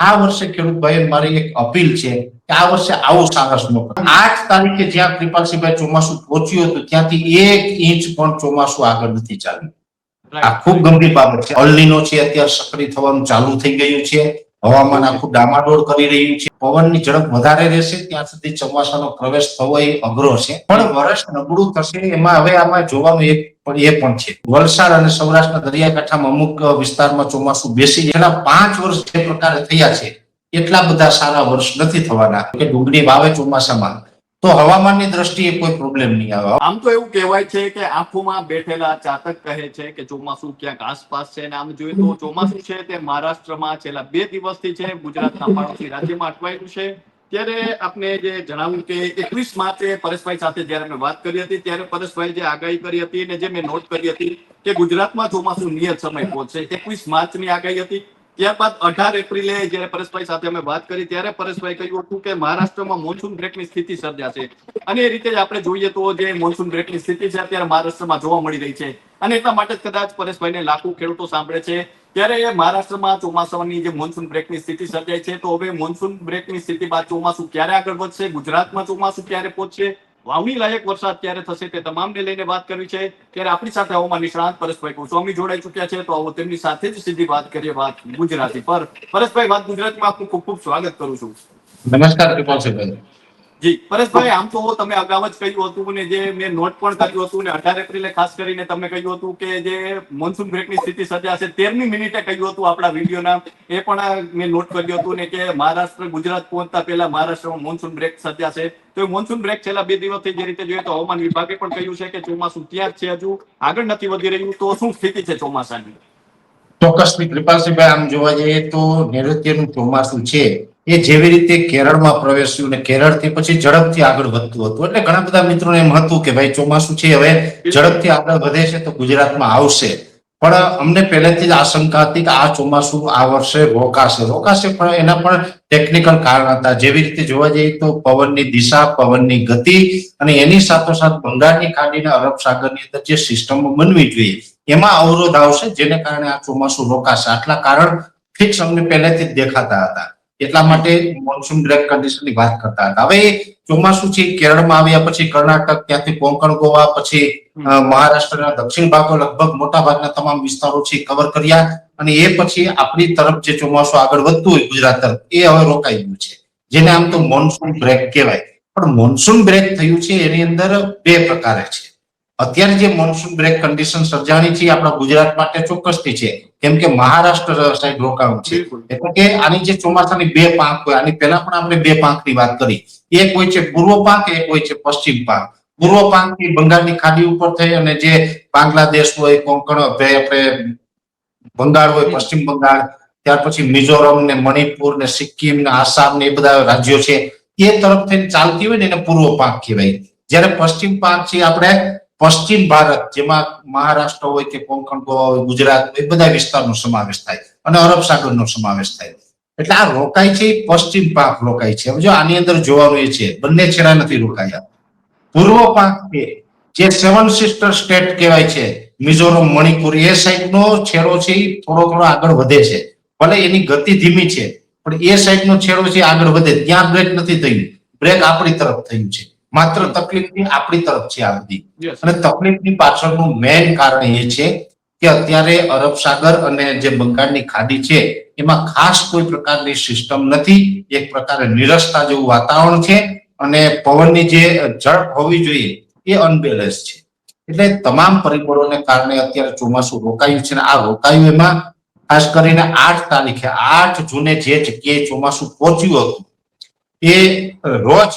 આ વર્ષે ખેડૂત ભાઈ મારી એક અપીલ છે કે આ વર્ષે આવો સાહસ ન કરો. 8 તારીખે જ્યાં કૃપાલસિંહભાઈ ચોમાસું પહોંચ્યું હતું ત્યાંથી 1 ઇંચ પણ ચોમાસું આગળ નથી ચાલ્યું. આ ખૂબ ગંભીર બાબત છે. અલ્નીનો છે અત્યારે સક્રિય થવાનું ચાલુ થઈ ગયું છે. હવામાન આખું ડામાડોળ કરી રહ્યું છે. પવનની ઝડપ વધારે રહેશે ત્યાં સુધી ચોમાસાનો પ્રવેશ થવો એ અઘરો છે. પણ વર્ષ નબળું થશે એમાં હવે આમાં જોવાનું એ પણ છે. વલસાડ અને સૌરાષ્ટ્રના દરિયાકાંઠામાં અમુક વિસ્તારમાં ચોમાસું બેસી છેલ્લા 5 વર્ષ જે પ્રકારે થયા છે એટલા બધા સારા વર્ષ નથી થવાના કે ડુંગળી વાવે ચોમાસામાં તો હવામાનની દ્રષ્ટિએ કોઈ પ્રોબ્લેમ નહીં આવે. આમ તો એવું કહેવાય છે કે આંખોમાં બેઠેલા ચાતક કહે છે કે ચોમાસું ક્યાંક આસપાસ છે અને આમ જોઈએ તો ચોમાસું છે તે મહારાષ્ટ્રમાં છેલ્લા 2 દિવસથી છે ગુજરાતના પાડોશી રાજ્યમાં અટવાયેલું છે. ત્યારે આપને જે જણાવ્યું કે 21 માર્ચે પરેશભાઈ સાથે જયારે મેં વાત કરી હતી ત્યારે પરેશભાઈ જે આગાહી કરી હતી અને જે મેં નોટ કરી હતી કે ગુજરાતમાં ચોમાસું નિયત સમય પહોંચશે 21 માર્ચની આગાહી હતી. ત્યારબાદ 18 એપ્રિલે જયારે પરેશભાઈ સાથે અમે વાત કરી ત્યારે પરેશભાઈ કહ્યું હતું કે મહારાષ્ટ્રમાં મોન્સૂન બ્રેકની સ્થિતિ સર્જાશે અને એ રીતે જ આપણે જોઈએ તો જે મોન્સૂન બ્રેકની સ્થિતિ છે અત્યારે મહારાષ્ટ્રમાં જોવા મળી રહી છે અને એટલા માટે જ કદાચ પરેશભાઈને લાખો ખેડૂતો સાંભળે છે. ત્યારે મહારાષ્ટ્રમાં ચોમાસાની જે મોન્સૂન બ્રેકની સ્થિતિ સર્જાય છે તો હવે મોન્સૂન બ્રેકની સ્થિતિ બાદ ચોમાસું ક્યારે આગળ વધશે, ગુજરાતમાં ચોમાસું ક્યારે પહોંચશે, વાવણી લાયક વરસાદ ક્યારે થશે તે તમામને લઈને વાત કરવી છે. ત્યારે આપણી સાથે હવામાન નિષ્ણાત પરેશભાઈ ગોસ્વામી જોડાઈ ચુક્યા છે તો આવો તેમની સાથે જ સીધી વાત કરીએ વાત ગુજરાતી પર. પરેશભાઈ વાત ગુજરાતીમાં આપનું ખૂબ ખૂબ સ્વાગત કરું છું. નમસ્કાર કૃપાલસિંહભાઈ. જી પરેશભાઈ, આમ તો તમે અગાઉ જ કહ્યું હતું ને જે મેં નોટ પણ કર્યું હતું ને 18 એપ્રિલે ખાસ કરીને તમે કહ્યું હતું કે જે મોન્સૂન બ્રેકની સ્થિતિ સર્જાશે 13મી મિનિટે કહ્યું હતું આપણા વિડીયોના એ પણ મેં નોટ કર્યું હતું ને કે મહારાષ્ટ્ર ગુજરાત પહોંચતા પહેલા મહારાષ્ટ્રમાં મોન્સૂન બ્રેક સર્જાશે. તો મોન્સૂન બ્રેક છેલ્લા 2 દિવસથી જે રીતે જોઈએ તો હવામાન વિભાગે પણ કહ્યું છે કે ચોમાસું ત્યાં જ છે, હજુ આગળ નથી વધી રહ્યું. તો શું સ્થિતિ છે ચોમાસાની? ચોક્કસથી કૃપાલસિંહભાઈ આમ જોવા જઈએ તો નૈઋત્યનું ચોમાસું છે એ જેવી રીતે કેરળમાં પ્રવેશ્યું ને કેરળથી પછી ઝડપથી આગળ વધતું હતું એટલે ઘણા બધા મિત્રોને એમ હતું કે ભાઈ ચોમાસું છે હવે ઝડપથી આગળ વધે છે તો ગુજરાતમાં આવશે. પણ અમને પહેલેથી જ આશંકા હતી કે આ ચોમાસું આ વર્ષે રોકાશે પણ એના પણ ટેકનિકલ કારણ હતા. જેવી રીતે જોવા જઈએ તો પવનની દિશા, પવનની ગતિ અને એની સાથોસાથ બંગાળની ખાડીના અરબ સાગરની અંદર જે સિસ્ટમો બનવી જોઈએ એમાં અવરોધ આવશે જેને કારણે આ ચોમાસું રોકાશે. આટલા કારણ ફિક્સ અમને પહેલેથી જ દેખાતા હતા. એટલા માટે મોન્સૂન બ્રેક કન્ડિશનની વાત કરતા હતા. હવે ચોમાસું છે કેરળમાં આવ્યા પછી કર્ણાટક, ત્યાંથી કોંકણ, ગોવા, પછી મહારાષ્ટ્રના દક્ષિણ ભાગો લગભગ મોટા ભાગના તમામ વિસ્તારો છે કવર કર્યા અને એ પછી આપણી તરફ જે ચોમાસું આગળ વધતું હોય ગુજરાત તરફ એ હવે રોકાઈ ગયું છે જેને આમ તો મોન્સૂન બ્રેક કહેવાય. પણ મોન્સૂન બ્રેક થયું છે એની અંદર 2 પ્રકારે છે. અત્યારે જે મોન્સૂન બ્રેક કન્ડિશન સર્જાણી છે આપણા ગુજરાત માટે ચોક્કસથી છે કેમ કે મહારાષ્ટ્ર સાઈડ રોકાણ છે એટલે કે આની જે ચોમાસાની 2 પાંખ હોય આની પહેલા પણ આપણે 2 પાંખની વાત કરી. એક હોય છે પૂર્વ પાંખ, એક હોય છે પશ્ચિમ પાંખ. પૂર્વ પાંખની બંગાળની ખાડી ઉપર થઈ અને જે બાંગ્લાદેશ હોય, કોંકણ, આપણે બંગાળ હોય, પશ્ચિમ બંગાળ, ત્યાર પછી મિઝોરમ ને મણિપુર ને સિક્કિમ ને આસામ ને એ બધા રાજ્યો છે એ તરફ થઈને ચાલતી હોય ને એને પૂર્વ પાંખ કહેવાય. જ્યારે પશ્ચિમ પાંખ છે આપણે પશ્ચિમ ભારત જેમાં મહારાષ્ટ્ર હોય કે કોંકણ, ગોવા હોય, ગુજરાત એ બધા વિસ્તારનો સમાવેશ થાય અને અરબ સાગરનો સમાવેશ થાય. એટલે આ રોકાય છે પશ્ચિમ પાંખ રોકાય છે. હવે જો આની અંદર જોવાનું એ છે બંને છેડા નથી રોકાયા. પૂર્વ પાંખ જે 7 સિસ્ટર સ્ટેટ કહેવાય છે મિઝોરમ, મણિપુર એ સાઈડનો છેડો છે એ થોડો આગળ વધે છે. ભલે એની ગતિ ધીમી છે પણ એ સાઈડનો છેડો છે આગળ વધે. ત્યાં બ્રેક નથી થયું, બ્રેક આપણી તરફ થયું છે. માત્ર તકલીફની આપણી તરફ છે આ બધી. અને તકલીફની પાછળનું મેઇન કારણ એ છે કે અત્યારે અરબ સાગર અને જે બંગાળની ખાડી છે એમાં ખાસ કોઈ પ્રકારની સિસ્ટમ નથી. એક પ્રકારે નિરસતા જેવું વાતાવરણ છે અને પવનની જે ઝડપ હોવી જોઈએ એ અનબેલેન્સ છે. એટલે તમામ પરિબળોને કારણે અત્યારે ચોમાસું રોકાયું છે અને આ રોકાયું એમાં ખાસ કરીને 8 તારીખે 8 જૂને જે જગ્યાએ ચોમાસું પહોંચ્યું હતું એ રોજ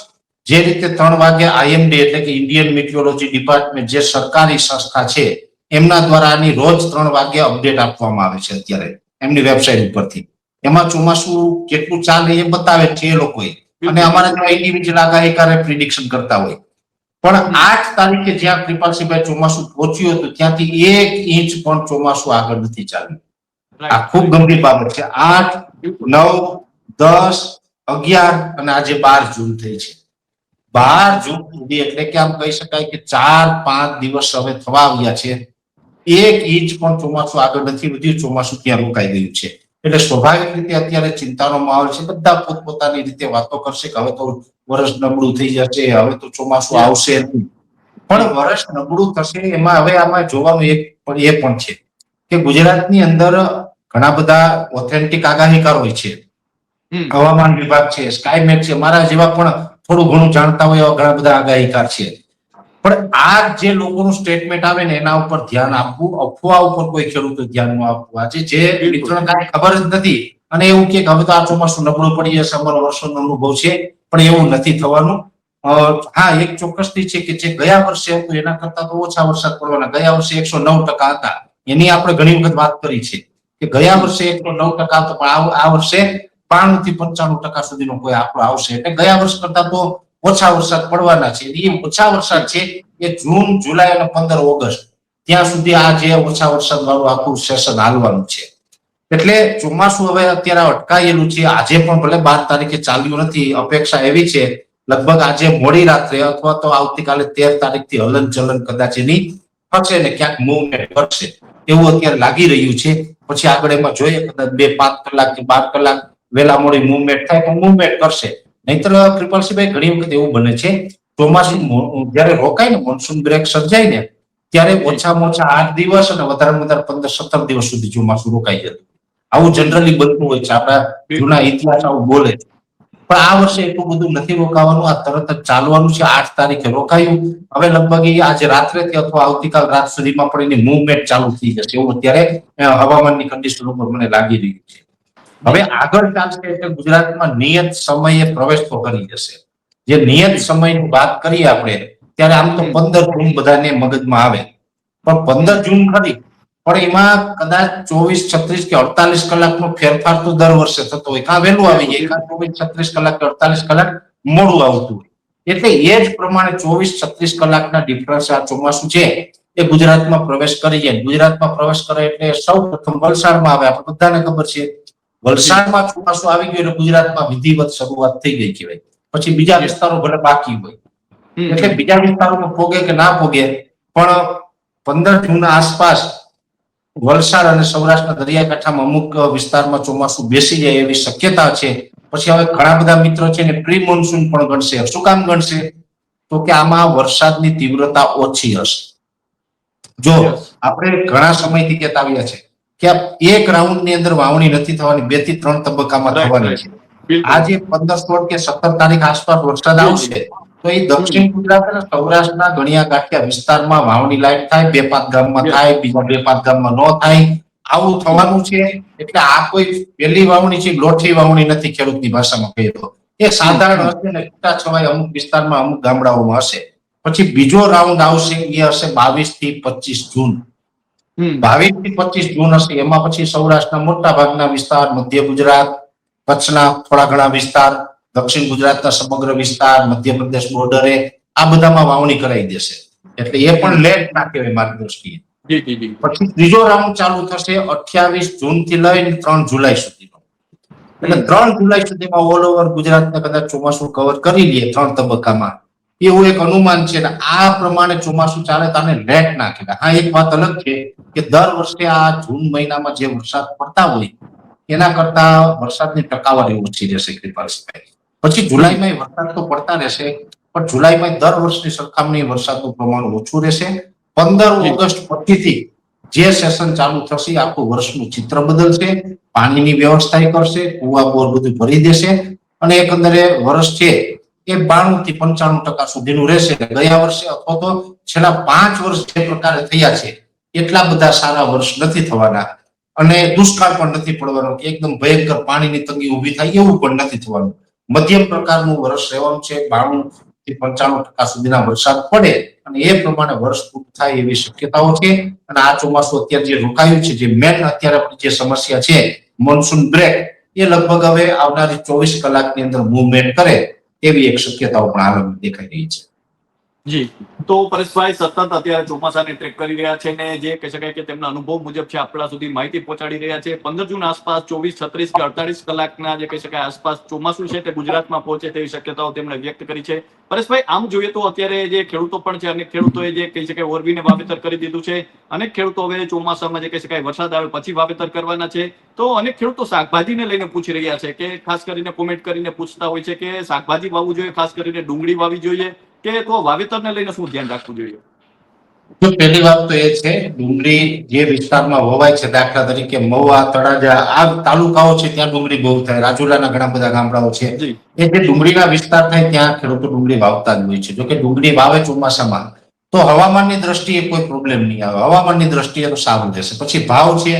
જે રીતે 3 વાગે આઈએમડી એટલે કે ઇન્ડિયન મેટ્રોલોજી ડિપાર્ટમેન્ટ જે સરકારી સંસ્થા છે એમના દ્વારા આની રોજ 3 વાગે અપડેટ આપવામાં આવે છે અત્યારે એમની વેબસાઇટ ઉપરથી. એમાં ચોમાસું કેટલું ચાલે એ બતાવે છે એ લોકોએ અને અમારા જેવા ઇન્ડિવિજ્યુઅલ આગાહીકારે પ્રિડિક્શન કરતા હોય. પણ 8 તારીખે જ્યાં કૃપાલસિંહભાઈ ચોમાસું પહોંચ્યું હતું ત્યાંથી 1 ઇંચ પણ ચોમાસું આગળ નથી ચાલ્યું. આ ખૂબ ગંભીર બાબત છે. 8, 9, 10, 11 અને આજે 12 જૂન થઈ છે. 12 જૂન સુધી એટલે કે આમ કહી શકાય કે 4-5 દિવસ હવે થવા આવ્યા છે. 1 ઇંચ પણ ચોમાસું આગળ નથી વધ્યું, ચોમાસું ત્યાં રોકાઈ ગયું છે. એટલે સ્વાભાવિક રીતે અત્યારે ચિંતાનો માહોલ છે. બધા પોતપોતાની રીતે વાતો કરશે કે હવે તો વર્ષ નબળું થઈ જશે, હવે તો ચોમાસું આવશે નહીં. પણ વર્ષ નબળું થશે એમાં હવે આમાં જોવાનું એક એ પણ છે કે ગુજરાતની અંદર ઘણા બધા ઓથેન્ટિક આગાહીકાર હોય છે. હવામાન વિભાગ છે, સ્કાયમેટ છે, મારા જેવા પણ થોડું ઘણું જાણતા હોય એવા ઘણા બધા આગાહીકાર છે. પણ આ જે લોકોનું સ્ટેટમેન્ટ આવે ને એના ઉપર ધ્યાન આપવું, અફવા ઉપર કોઈ ખેડૂતો ધ્યાન ન આપવું. આજે જે મિત્રોને કાંઈ ખબર જ નથી અને એવું કે હવે તો આ ચોમાસું નબળું પડી જશે, અમારો વર્ષોનો અનુભવ છે, પણ એવું નથી થવાનું. હા, એક ચોક્કસથી છે કે જે ગયા વર્ષે હતું એના કરતા તો ઓછા વરસાદ પડવાના. ગયા વર્ષે 109% હતા, એની આપણે ઘણી વખત વાત કરી છે કે ગયા વર્ષે 109% હતો, પણ આ વર્ષે 92 થી 95% સુધીનો કોઈ આંકડો આવશે. એટલે ગયા વર્ષ કરતા તો ઓછા વરસાદ પડવાના છે. એ ઓછા વરસાદ છે એ જૂન, જુલાઈ અને 15 ઓગસ્ટ ત્યાં સુધી આ જે ઓછા વરસાદ વાળું આખું સેશન હાલવાનું છે. એટલે ચોમાસું હવે અત્યારે અટકાયેલું છે. આજે પણ ભલે 12 તારીખે ચાલ્યું નથી, અપેક્ષા એવી છે લગભગ આજે મોડી રાત્રે અથવા તો આવતીકાલે 13 તારીખથી હલન ચલન કદાચ એની થશે ને ક્યાંક મૂવમેન્ટ કરશે એવું અત્યારે લાગી રહ્યું છે. પછી આગળ એમાં જોઈએ કદાચ 2-5 કલાક કે 12 કલાક વેલા મોડી મૂવમેન્ટ થાય તો મૂવમેન્ટ કરશે. નહીતર કૃપાલસિંહભાઈ ઘણી વખત એવું બને છે ચોમાસું જયારે રોકાય ને, મોન્સૂન બ્રેક સર્જાય ને ત્યારે ઓછામાં ઓછા 8 દિવસ અને વધારે 15-17 દિવસ સુધી ચોમાસું રોકાઈ જતું. આવું જનરલી બનતું હોય છે, આપણા જૂના ઇતિહાસ આવું બોલે છે. પણ આ વર્ષે એટલું બધું નથી રોકાવાનું, આ તરત જ ચાલવાનું છે. 8 તારીખે રોકાયું, હવે લગભગ આજે રાત્રેથી અથવા આવતીકાલ રાત સુધીમાં પણ એની મૂવમેન્ટ ચાલુ થઈ જશે એવું અત્યારે હવામાનની કન્ડિશન ઉપર મને લાગી રહ્યું છે. હવે આગળ ચાલશે એટલે ગુજરાતમાં નિયત સમયે પ્રવેશ તો કરી જશે. જે નિયત સમયની વાત કરીએ આપણે ત્યારે આમ તો 15 જૂન બધાને મગજમાં આવે, પણ 15 જૂન ખરી, પણ એમાં કદાચ 24, 36 કે 48 કલાકનો ફેરફાર તો દર વર્ષે થતો હોય. કાં વહેલું આવી જાય, કાં 24, 36 કલાક કે 48 કલાક મોડું આવતું હોય. એટલે એ જ પ્રમાણે 24, 36 કલાકના ડિફરન્સ આ ચોમાસું છે એ ગુજરાતમાં પ્રવેશ કરી જાય. ગુજરાતમાં પ્રવેશ કરે એટલે સૌ પ્રથમ વલસાડમાં આવે. આપણે બધાને ખબર છે વલસાડમાં ચોમાસું આવી ગયું એટલે ગુજરાતમાં વિધિવત શરૂઆત થઈ ગઈ કહેવાય. પછી બીજા વિસ્તારો ભલે બાકી હોય, એટલે બીજા વિસ્તારોમાં પોગે કે ના પોગે, પણ 15 જૂન આસપાસ વલસાડ અને સૌરાષ્ટ્રના દરિયાકાંઠામાં અમુક વિસ્તારમાં ચોમાસું બેસી જાય એવી શક્યતા છે. પછી હવે ઘણા બધા મિત્રો છે ને પ્રી મોન્સૂન પણ ગણશે. શું કામ ગણશે? તો કે આમાં વરસાદની તીવ્રતા ઓછી હશે. જો આપણે ઘણા સમયથી કહેતા આવ્યા છે કે એક રાઉન્ડની અંદર વાવણી નથી થવાની, 2 થી 3 તબક્કામાં થવાની છે. આજે 15, 16 કે 17 તારીખ આસપાસ વરસાદ આવશે તો એ દક્ષિણ ગુજરાત અને સૌરાષ્ટ્રના ગણિયા ગાંઠિયા વિસ્તારમાં વાવણી લાયક થાય, 2-5 ગામમાં થાય, બીજા 2-5 ગામમાં ન થાય, આવું થવાનું છે. એટલે આ કોઈ પહેલી વાવણી છે, લોઠી વાવણી નથી ખેડૂતની ભાષામાં કહીએ તો. એ સાધારણ હશે ને છૂટાછવાયા અમુક વિસ્તારમાં અમુક ગામડાઓમાં હશે. પછી બીજો રાઉન્ડ આવશે એ હશે 22 થી 25 જૂન. 22 થી 25 જૂન હશે. એમાં પછી સૌરાષ્ટ્રના મોટા ભાગના વિસ્તાર, મધ્ય ગુજરાત, કચ્છના થોડા ઘણા વિસ્તાર, દક્ષિણ ગુજરાતના સમગ્ર વિસ્તાર, મધ્યપ્રદેશ બોર્ડરે આ બધામાં વાવણી કરાવી દેશે. એટલે એ પણ લેટ ના કહેવાય મારી દ્રષ્ટિએ. પછી ત્રીજો રાઉન્ડ ચાલુ થશે 28 જૂન થી લઈને 3 જુલાઈ સુધીનો. એટલે 3 જુલાઈ સુધીમાં ઓલ ઓવર ગુજરાતને કદાચ ચોમાસું કવર કરી લે 3 તબક્કામાં, એવું એક અનુમાન છે. આ પ્રમાણે ચોમાસું ચાલે તો આને લેટ ના કહેવાય. હા, એક વાત અલગ છે કે દર વર્ષે આ જૂન મહિનામાં જે વરસાદ પડતા હોય એના કરતા વરસાદની ટકાવારી ઓછી રહેશે કૃપાલસિંહભાઈ. પછી જુલાઈમાં વરસાદ તો પડતા રહેશે, પણ જુલાઈમાં દર વર્ષની સરખામણી વરસાદનું પ્રમાણ ઓછું રહેશે. 15 ઓગસ્ટ પછીથી જે સેશન ચાલુ થશે આખું વર્ષનું ચિત્ર બદલશે. પાણીની વ્યવસ્થા કરશે, કુવા બોર બધું ભરી દેશે અને એકંદરે વર્ષ છે એ 92 થી 95% સુધીનું રહેશે. ગયા વર્ષે અથવા તો છેલ્લા 5 વર્ષ જે પ્રકારે થયા છે એટલા બધા સારા વર્ષ નથી થવાના અને દુષ્કાળ પણ નથી પડવાનો કે એકદમ ભયંકર પાણીની તંગી ઊભી થાય એવું પણ નથી થવાનું. મધ્યમ પ્રકારનું વર્ષ રહેવાનું છે. 92 થી 95% સુધીના વરસાદ પડે અને એ પ્રમાણે વર્ષ પૂરું થાય એવી શક્યતાઓ છે. અને આ ચોમાસું અત્યારે જે રોકાયું છે, જે મેન અત્યારે જે સમસ્યા છે મોન્સૂન બ્રેક, એ લગભગ હવે આવનારી 24 કલાકની અંદર મૂવમેન્ટ કરે એવી એક શક્યતાઓ પણ હાલ દેખાઈ રહી છે. જી, તો પરેશભાઈ સતત અત્યારે ચોમાસાને ટ્રેક કરી રહ્યા છે ને જે કહી શકાય કે તેમના અનુભવ મુજબ છે આપણા સુધી માહિતી પહોંચાડી રહ્યા છે. 15 જૂન આસપાસ 24, 36 કે 48 કલાકના જે કહી શકાય આસપાસ ચોમાસું છે તે ગુજરાતમાં પહોંચે તેવી શક્યતાઓ તેમણે વ્યક્ત કરી છે. પરેશભાઈ, આમ જોઈએ તો અત્યારે જે ખેડૂતો પણ છે અને ખેડૂતોએ જે કહી શકાય ઓરવીને વાવેતર કરી દીધું છે. અનેક ખેડૂતો હવે ચોમાસામાં જે કહી શકાય વરસાદ આવે પછી વાવેતર કરવાના છે. તો અનેક ખેડૂતો શાકભાજીને લઈને પૂછી રહ્યા છે કે ખાસ કરીને કોમેન્ટ કરીને પૂછતા હોય છે કે શાકભાજી વાવવું જોઈએ, ખાસ કરીને ડુંગળી વાવી જોઈએ કે તો વાવેતરને લઈને શું ધ્યાન રાખવું જોઈએ? તો પહેલી વાત તો એ છે, ડુંગળી જે વિસ્તારમાં વવાય છે, દાખલા તરીકે મહુવા, તળાજા આ તાલુકાઓ છે ત્યાં ડુંગળી બહુ થાય. રાજુલાના ઘણા બધા ગામડાઓ છે, જી, એ જે ડુંગળીના વિસ્તાર થાય ત્યાં ખેડૂતો ડુંગળી વાવતા જ હોય છે. જો કે ડુંગળી વાવે ચોમાસામાં તો હવામાનની દ્રષ્ટિએ કોઈ પ્રોબ્લેમ નહીં આવે, હવામાનની દ્રષ્ટિએ તો સારું રહેશે. પછી ભાવ છે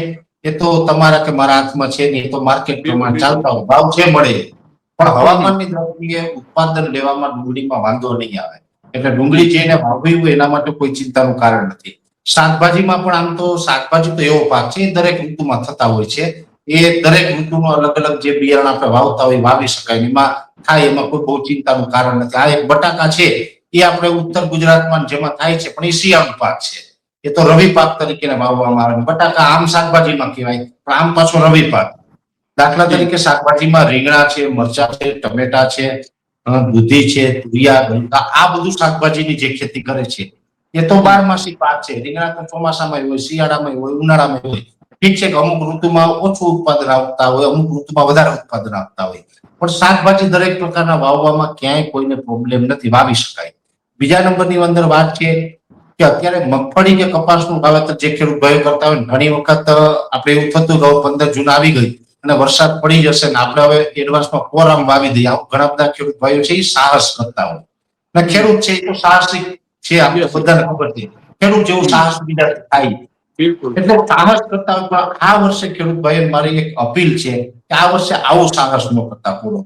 એ તો તમારા કે મારા હાથમાં છે નહીં, એ તો માર્કેટ પ્રમાણે ચાલતા હોય, ભાવ છે મળે. પણ હવામાનની દ્રષ્ટિએ ઉત્પાદન લેવામાં ડુંગળીમાં વાંધો નહીં આવે. એટલે ડુંગળી જેને વાવવી હોય એના માટે કોઈ ચિંતાનું કારણ નથી. શાકભાજીમાં પણ આમ તો શાકભાજી તો એવો પાક છે, એ દરેક ઋતુમાં થતા હોય છે. એ દરેક ઋતુનો અલગ અલગ જે બિયારણ આપણે વાવતા હોય વાવી શકાય, એમાં થાય, એમાં કોઈ બહુ ચિંતાનું કારણ નથી. આ એક બટાકા છે એ આપણે ઉત્તર ગુજરાતમાં જેમાં થાય છે, પણ એ શિયાળુ પાક છે, એ તો રવિ પાક તરીકે વાવવામાં આવે. બટાકા આમ શાકભાજીમાં કહેવાય, પણ આમ પાછો રવિ પાક. દાખલા તરીકે શાકભાજીમાં રીંગણા છે, મરચા છે, ટમેટા છે, દૂધી છે, તુરિયા, ગલકા, આ બધું શાકભાજીની જે ખેતી કરે છે એ તો બારમાસી પાક છે. રીંગણા તો ચોમાસામાં હોય, શિયાળામાં હોય, ઉનાળામાં હોય. ઠીક છે કે અમુક ઋતુમાં ઓછું ઉત્પાદન આવતા હોય, અમુક ઋતુમાં વધારે ઉત્પાદન આવતા હોય, પણ શાકભાજી દરેક પ્રકારના વાવવામાં ક્યાંય કોઈને પ્રોબ્લેમ નથી, વાવી શકાય. બીજા નંબરની અંદર વાત છે કે અત્યારે મગફળી કે કપાસનું વાવેતર જે ખેડૂત ભાઈઓ કરતા હોય, ઘણી વખત આપણે એવું થતું કે 15 જૂન આવી ગઈ અને વરસાદ પડી જશે ને આપણે હવે એડવાન્સમાં કોરામ વાવી દઈએ. આવું ઘણા બધા ખેડૂત ભાઈઓ છે એ સાહસ કરતા હોય. અને ખેડૂત છે એ તો સાહસિક છે, આપણે બધાને ખબર છે. ખેડૂત જેવું સાહસ બીજા થાય, બિલકુલ. એટલે સાહસ કરતા હોય. પણ આ વર્ષે ખેડૂત ભાઈઓ મારી એક અપીલ છે કે આ વર્ષે આવું સાહસ ન કરતા પૂરો.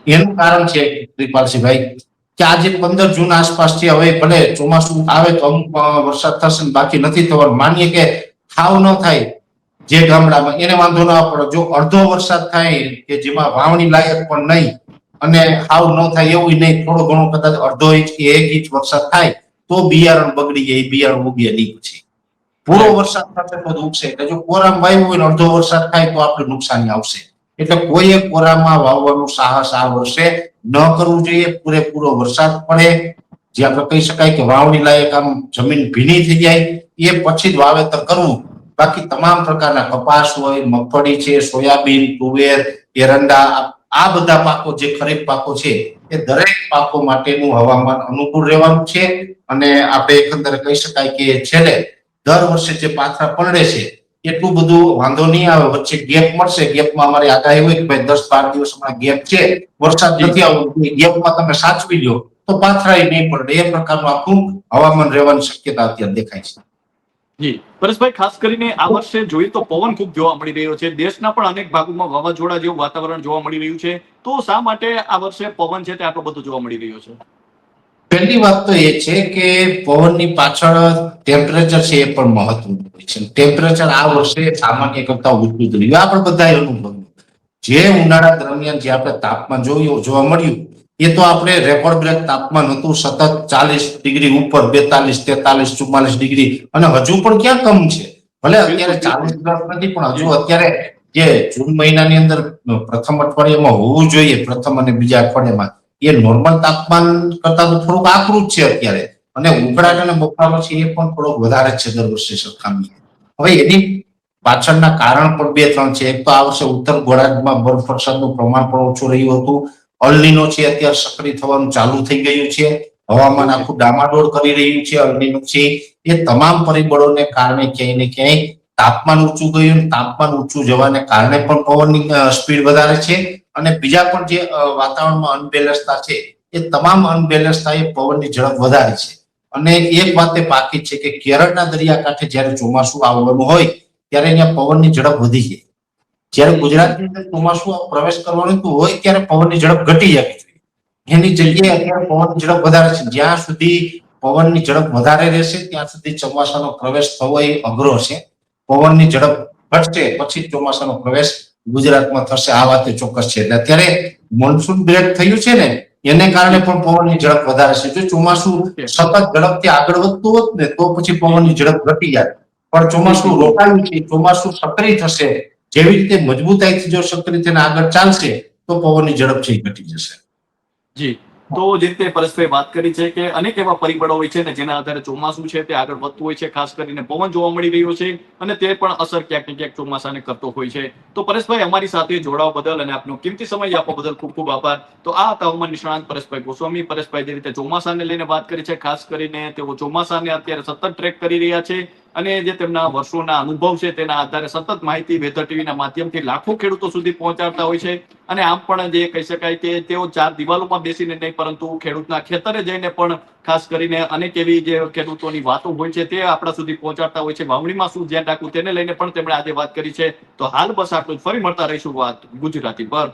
એનું કારણ છે કૃપાલસિંહભાઈ કે આજે 15 જૂન આસપાસ છે, હવે ભલે ચોમાસું આવે તો અમુક વરસાદ થશે, બાકી નથી થવાનું. માનીએ કે ખાવ ન થાય જે ગામડામાં, એને વાંધો ના પડે. જો અડધો વરસાદ થાય કે જેમાં વાવણી લાયક પણ નહીં અને હાવ ન થાય એવું નહીં, થોડો ઘણો કદાચ અડધો ઇંચ કે 1 ઇંચ વરસાદ થાય તો બિયારણ બગડી જાય, બિયારણ ઉગે નહીં. પછી પૂરો વરસાદ થશે તો ઉગશે. એટલે જો કોરામ વાવ્યું હોય ને અડધો વરસાદ થાય તો આપણે નુકસાની આવશે. એટલે કોઈએ કોરામાં વાવવાનું સાહસ આ વર્ષે ન કરવું જોઈએ. પૂરેપૂરો વરસાદ પડે, જે આપણે કહી શકાય કે વાવણી લાયક આમ જમીન ભીની થઈ જાય, એ પછી જ વાવેતર કરવું. બાકી તમામ પ્રકારના કપાસ હોય, મગફળી છે, સોયાબીન, તુવેર, એરંડા, આ બધા પાકો જે ખરીફ પાકો છે એ દરેક પાકો માટેનું હવામાન અનુકૂળ રહેવાનું છે. અને આપણે એકંદરે કહી શકાય કે છેલ્લે દર વર્ષે જે પાથરા પલળે છે એટલું બધું વાંધો નહીં આવે. વચ્ચે ગેપ મળશે, ગેપમાં અમારી આગાહી હોય કે ભાઈ 10-12 દિવસ હમણાં ગેપ છે, વરસાદ નથી આવતો, ગેપમાં તમે સાચવી લો તો પાથરાય નહીં પડે. એ પ્રકારનું આખું હવામાન રહેવાની શક્યતા અત્યારે દેખાય છે. જી, પરેશભાઈ, ખાસ કરીને આ વર્ષે જોઈએ તો પવન ખૂબ જોવા મળી રહ્યો છે. દેશના પણ અનેક ભાગોમાં વાવાઝોડા જેવું વાતાવરણ જોવા મળી રહ્યું છે. તો શા માટે આ વર્ષે પવન છે તે આટલો બધો જોવા મળી રહ્યો છે? પહેલી વાત તો એ છે કે પવનની પાછળ ટેમ્પરેચર છે એ પણ મહત્વનું હોય છે. ટેમ્પરેચર આ વર્ષે સામાન્ય કરતા ઊંચું જ રહ્યું, આપણે બધાએ અનુભવ્યું. જે ઉનાળા દરમિયાન જે આપણે તાપમાન જોવા મળ્યું એ તો આપણે રેકોર્ડ બ્રેક તાપમાન હતું. સતત 40 ડિગ્રી ઉપર, 42, 43, 44 ડિગ્રી, અને હજુ પણ ક્યાં કમ છે. ભલે અત્યારે 40 નથી, પણ હજુ અત્યારે જે જૂન મહિનાની અંદર પ્રથમ અઠવાડિયામાં હોવું જોઈએ, પ્રથમ અને બીજા અઠવાડિયામાં, એ નોર્મલ તાપમાન કરતા તો થોડુંક આકરું જ છે અત્યારે. અને ઉકળાટ અને બફારો છે એ પણ થોડોક વધારે જ છે દર વર્ષે સરખામણીએ. હવે એની પાછળના કારણ પણ 2-3 છે. એક તો આ વર્ષે ઉત્તર ગોળાર્ધમાં બરફ વરસાદનું પ્રમાણ પણ ઓછું રહ્યું હતું. અલ્નીનો છે અત્યારે સક્રિય થવાનું ચાલુ થઈ ગયું છે. હવામાન આખું ડામાડોળ કરી રહ્યું છે. અલ્નીનો છે એ તમામ પરિબળોને કારણે ક્યાંય ને ક્યાંય તાપમાન ઊંચું ગયું. તાપમાન ઊંચું જવાને કારણે પણ પવનની સ્પીડ વધારે છે. અને બીજા પણ જે વાતાવરણમાં અનબેલેન્સતા છે એ તમામ અનબેલેન્સતા એ પવનની ઝડપ વધારી છે. અને એક વાત એ પાકી છે કે કેરળના દરિયાકાંઠે જ્યારે ચોમાસું આવવાનું હોય ત્યારે અહીંયા પવનની ઝડપ વધી જાય. જ્યારે ગુજરાતની અંદર ચોમાસું પ્રવેશ કરવાનું હોય ત્યારે પવનની ઝડપ ઘટી જવી જોઈએ. એની જગ્યાએ અત્યારે પવનની ઝડપ વધારે છે. જ્યાં સુધી પવનની ઝડપ વધારે રહેશે ત્યાં સુધી ચોમાસાનો પ્રવેશ થવો એ અઘરો છે. પવનની ઝડપ ઘટશે પછી ચોમાસાનો પ્રવેશ ગુજરાતમાં થશે, આ વાત ચોક્કસ છે. એટલે અત્યારે મોન્સૂન બ્રેક થયું છે ને, એને કારણે પણ પવનની ઝડપ વધારે છે. જો ચોમાસું સતત ઝડપથી આગળ વધતું હોત ને તો પછી પવનની ઝડપ ઘટી જાય, પણ ચોમાસું રોકાયું છે, ચોમાસું સક્રિય થશે, જેવી રીતે મજબૂતાઈથી જો સક્રિય થઈને આગળ ચાલશે તો પવનની ઝડપ છે એ ઘટી જશે. જી, તો જે રીતે પરેશભાઈ વાત કરી છે કે અનેક એવા પરિબળો હોય છે ને જેના આધારે ચોમાસું છે તે આગળ વધતું હોય છે, ખાસ કરીને પવન જોવા મળી રહ્યો છે અને તે પણ અસર ક્યાંક ને ક્યાંક ચોમાસાને કરતો હોય છે. તો પરેશભાઈ, અમારી સાથે જોડાવા બદલ અને આપનો કિંમતી સમય આપવા બદલ ખૂબ ખૂબ આભાર. તો આ હતા હવામાન નિષ્ણાંત પરેશભાઈ ગોસ્વામી. પરેશભાઈ જે રીતે ચોમાસાને લઈને વાત કરી છે, ખાસ કરીને તેઓ ચોમાસાને અત્યારે સતત ટ્રેક કરી રહ્યા છે અને જે તેમના વર્ષોના અનુભવ છે તેના આધારે સતત માહિતી વેધર ટીવીના માધ્યમથી લાખો ખેડૂતો સુધી પહોંચાડતા હોય છે. અને આમ પણ જે કહી શકાય કે તેઓ ચાર દિવાલોમાં બેસીને નહીં પરંતુ ખેડૂતના ખેતરે જઈને પણ ખાસ કરીને અનેક એવી જે ખેડૂતોની વાતો હોય છે તે આપણા સુધી પહોંચાડતા હોય છે. વાવણીમાં શું ધ્યાન રાખવું તેને લઈને પણ તેમણે આજે વાત કરી છે. તો હાલ બસ આટલું જ. ફરી મળતા રહીશું વાત ગુજરાતી પર.